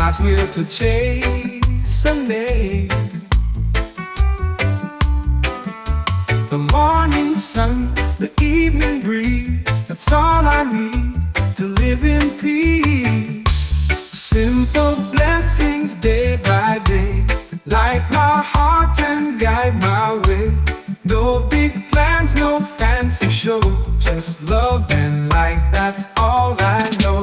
not here to chase a name. The morning sun, the evening breeze, that's all I need to live in peace. Simple blessings day by day, light my heart and guide my way. No big plans, no fancy show, just love and light, that's all I know.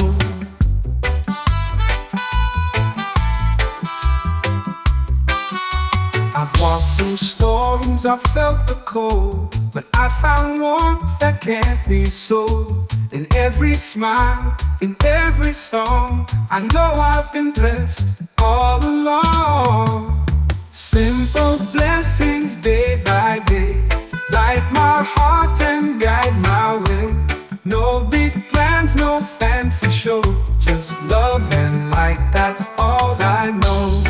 I've walked through storms, I've felt the cold, but I found warmth that can't be sold. In every smile, in every song, I know I've been blessed all along. Simple blessings day by day, light my heart and guide my way. No big plans, no fancy show, just love and light, that's all I know.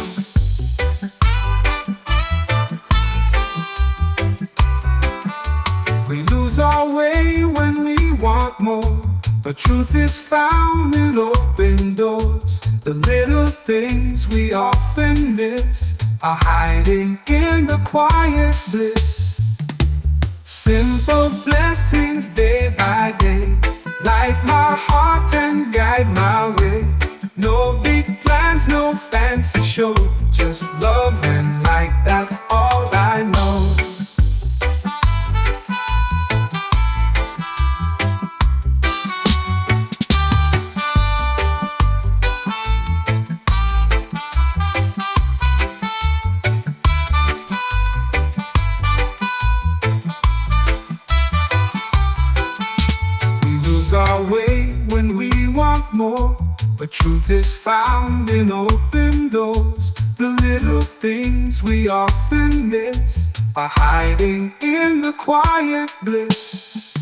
We lose our way when we want more, but truth is found in open doors. The little things we often miss are hiding in the quiet bliss. Simple blessings day by day, light my heart and guide my way. No big plans, no fancy show, just love and light, that's all I know. Our way when we want more, but truth is found in open doors. The little things we often miss are hiding in the quiet bliss.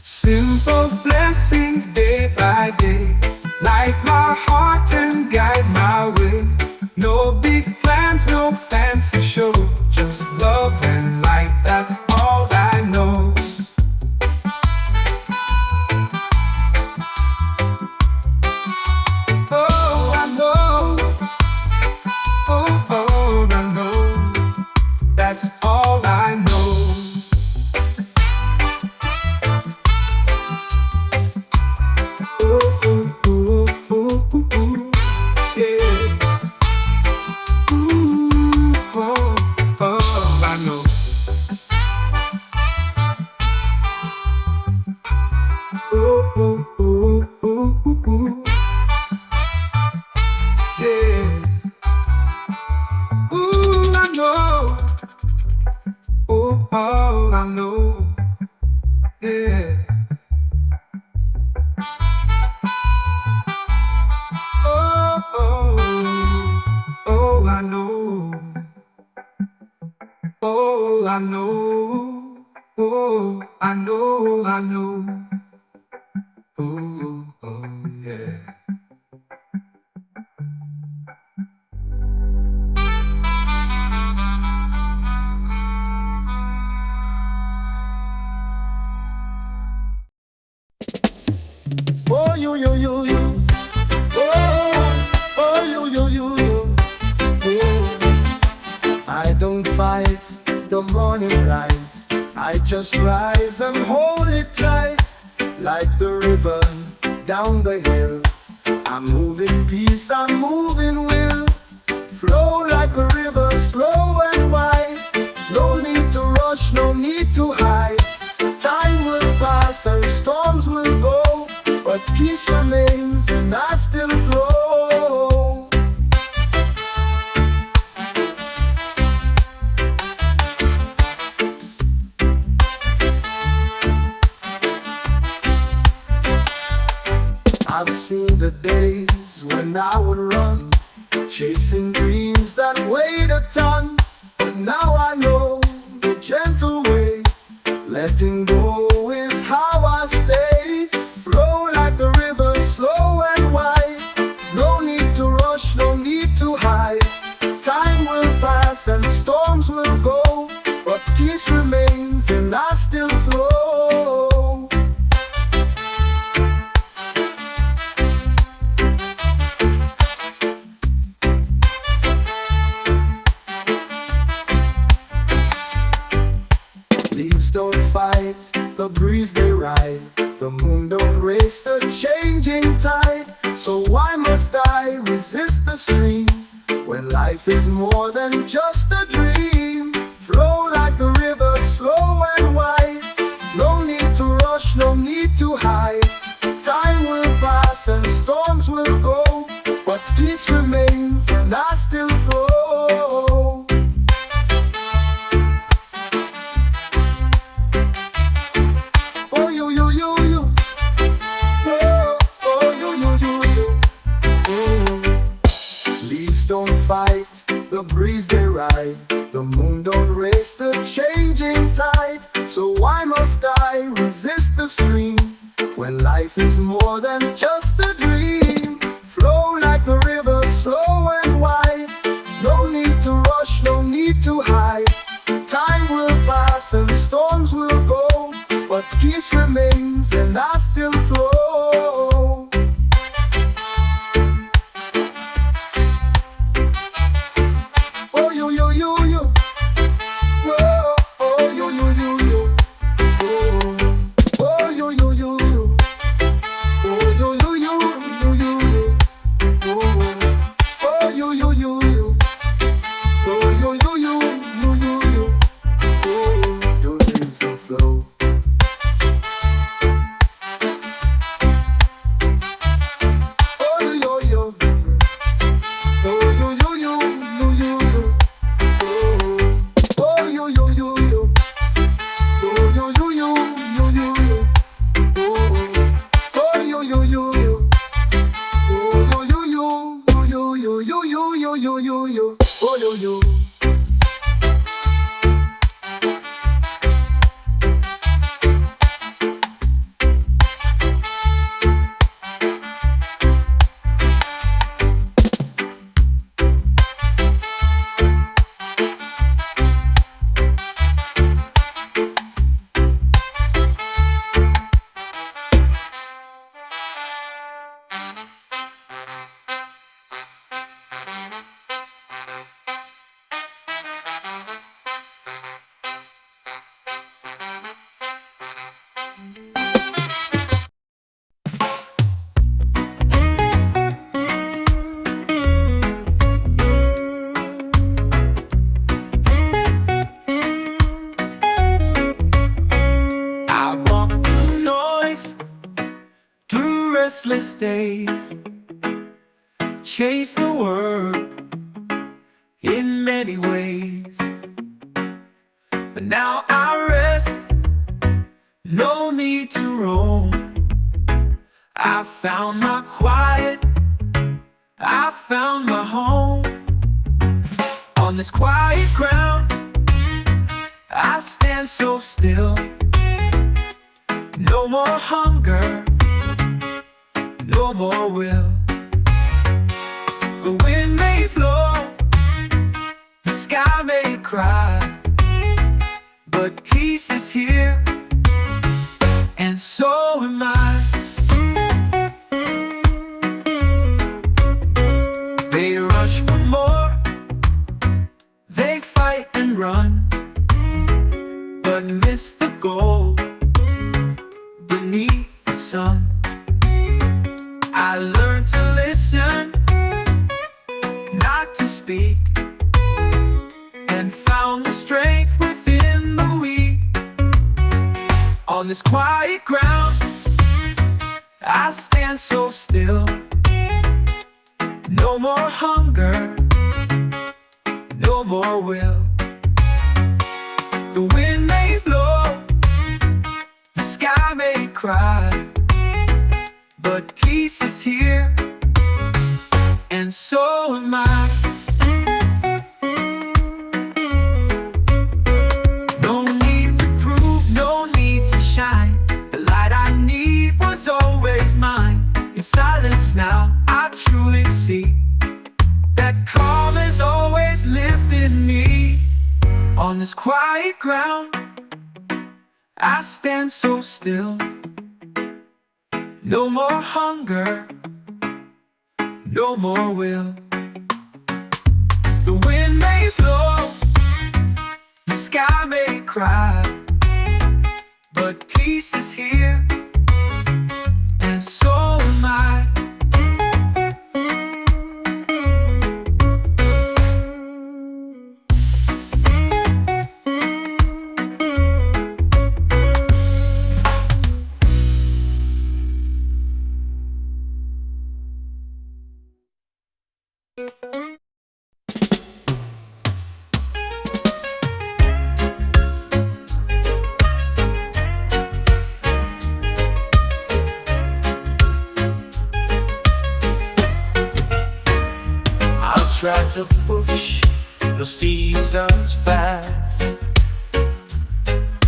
Simple blessings day by day, light my heart and guide my way. No big plans, no fancy show, just love and light, that's all I know. That's all I know. Ooh, ooh, ooh, ooh, ooh, ooh, yeah. Ooh, oh, oh, I know. Ooh, ooh, ooh, ooh, ooh, yeah. Ooh, I know. Oh, oh, I know, yeah. Oh, oh, oh, I know. Oh, I know. Oh, I know, I know. Oh, oh, yeah. Oh, you. Oh, you. Oh. I don't fight the morning light, I just rise and hold it tight. Like the river down the hill, I'm moving peace, I'm moving will. Flow like a river, slow and wide. No need to rush, no need to hide. Time will pass and storms will go, but peace remains and I still flow. I've seen the days when I would run, chasing dreams that weighed a ton. But now I know the gentle way, letting go is how I stay. Flow like the river, slow and wide. No need to rush, no need to hide. Time will pass and storms will go, but peace remains and I still flow. ride. The moon don't race the changing tide. So why must I resist the stream when life is more than just a dream? Flow like the river, slow and wide. No need to rush, no need to hide. Time will pass and storms will go, but peace remains and I still flow. Oh, you, you, you, you. Oh, oh, you, you, you, you. Oh. Leaves don't fight, the breeze they ride. The moon don't race the changing tide. So why must I resist the stream when life is more than just a dream? Flow like the river, slow and wide. No need to rush, no need to hide. Time will pass and storms will go, but peace remains and I still flow. Oh, you, you, you, you. Whoa, oh, you, you, you, you. Oh, you, you, you, you. Oh, you, you, you, you, you, you. Oh, you, you, you, you. Oh, you, you, you, you, you, you. Oh, your dreams will flow. Oh, you, you, you. Oh, you, you, you, you, you, you. Oh, you, you, you, you. Oh, you, you, you, you, you, you. Oh, you, you, you, you. Oh, you, you, you, you, you, you, you, you, you. Oh, you, you. I've walked through noise, through restless days, chased the world in many ways. But now I rest, no need to roam. I found my quiet, I found my home. On this quiet ground, I stand so still. No more hunger, no more will. The wind may blow, the sky may cry, but peace is here, and so am I. They rush for more, they fight and run, but miss the goal beneath the sun. I learned to listen, not to speak, and found the strength within the weak. On this quiet ground, I stand so still. No more hunger, no more will. The wind may blow, the sky may cry, but peace is here, and so am I. No need to prove, no need to shine. The light I need was always mine. In silence now, I truly see that calm has always lived in me. On this quiet ground, I stand so still. No more hunger, no more will. The wind may blow, the sky may cry, but peace peace is here, and so am I. Try to push the seasons fast,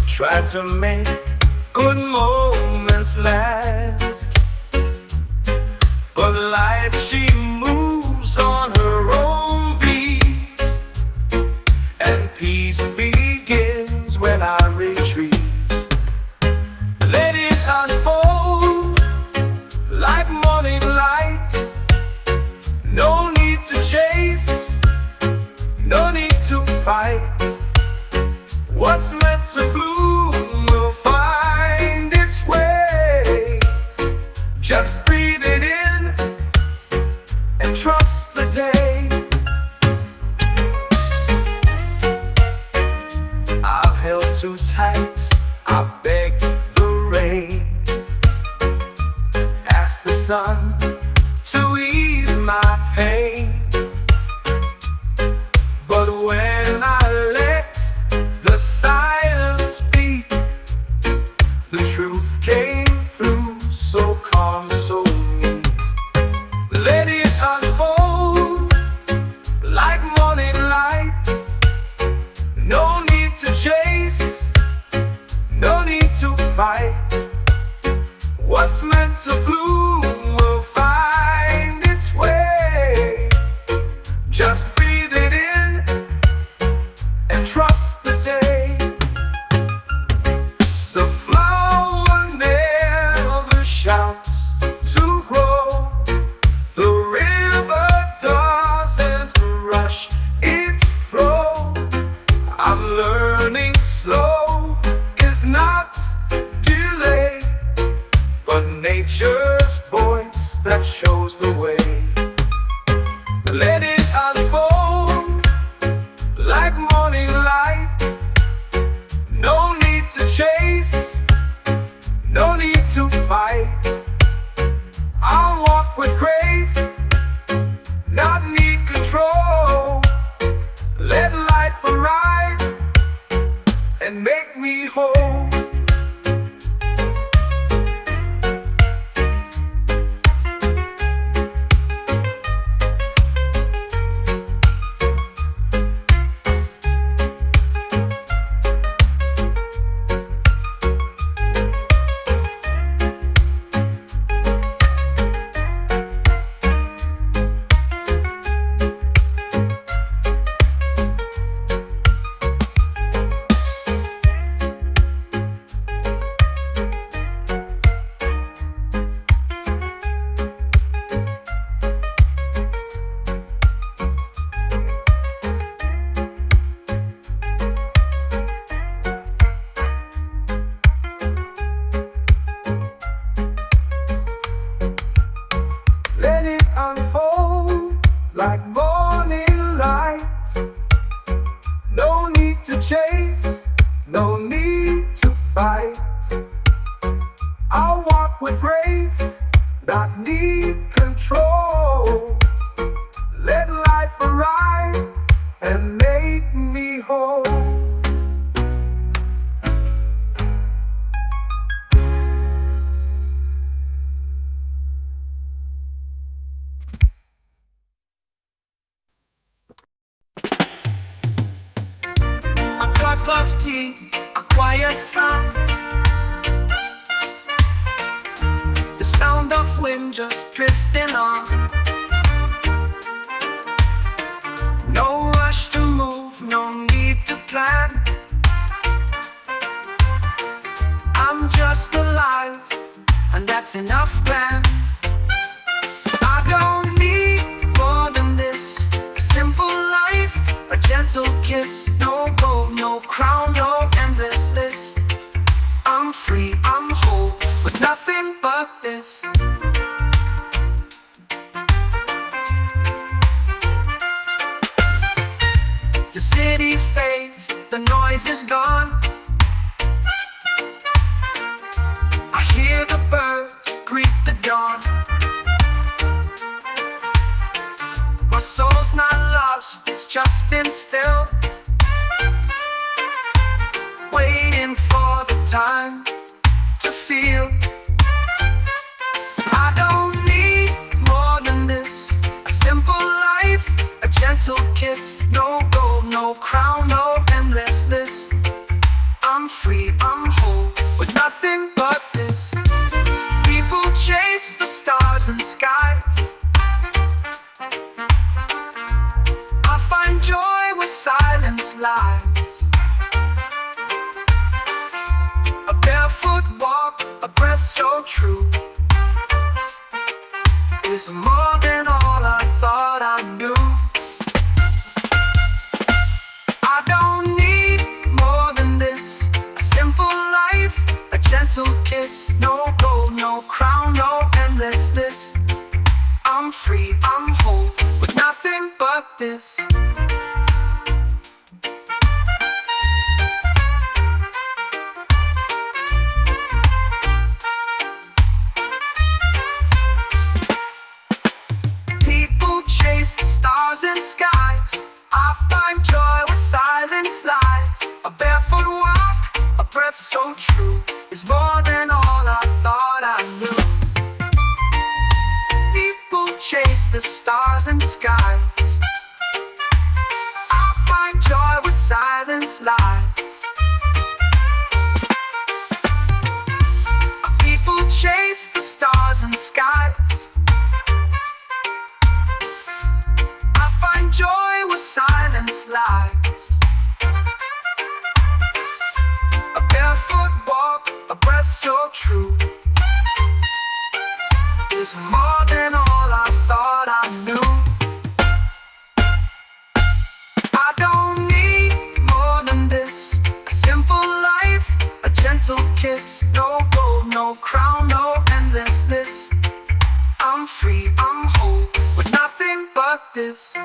try to make good moments last, but life, she moves on her own beat, and peace begins when I retreat. Let it unfold like morning light. No need to chase, no need to fight. What's meant to bloom will find its way. Just breathe it in and trust the day. I've held too tight, I beg the rain. Ask the sun to ease my pain. But when I let the silence speak, the truth came through so calm, so neat. Let it unfold like morning light. No need to chase, no need to fight. What's meant to bloom will find its way. Just breathe it in and trust the day. The flower never shouts to grow. The river doesn't rush its flow. I'm learning slow is not delay, but nature's voice that shows the way. Let it unfold like morning light. No need to chase, no need to fight. I'll walk with grace, not need control. Let life arrive and make me whole. Let it unfold like morning light. No need to chase, no need to fight. I'll walk with grace, not need control. Let life arrive and make me whole. A cup of tea, a quiet sound. The sound of wind just drifting on. No rush to move, no need to plan. I'm just alive, and that's enough plan. I don't need more than this. A simple life, a gentle kiss. No gold, no crown, no endless list. I'm free, this. The city fades, the noise is gone. I hear the birds greet the dawn. My soul's not lost, it's just been still, waiting for the time to feel. I don't need more than this, a simple life, a gentle kiss. No gold, no crown, no endless list. I'm free, I'm whole, with nothing but this. People chase the stars and skies. I find joy where silence lies. A barefoot walk, a breath so true, is more than all I thought I knew. I don't need more than this, a simple life, a gentle kiss. No gold, no crown, no endless list. I'm free, I'm whole, with nothing but this. People chase the stars and skies. I find joy where silence lies. A barefoot walk, a breath so true, is more than all I thought I knew. People chase the stars and skies. I find joy where silence lies. People chase the stars and skies. I find joy where silence lies. A barefoot walk, a breath so true, is more than all I thought I knew. I don't need more than this, a simple life, a gentle kiss. No gold, no crown, no endless list. I'm free, I'm whole, with nothing but this.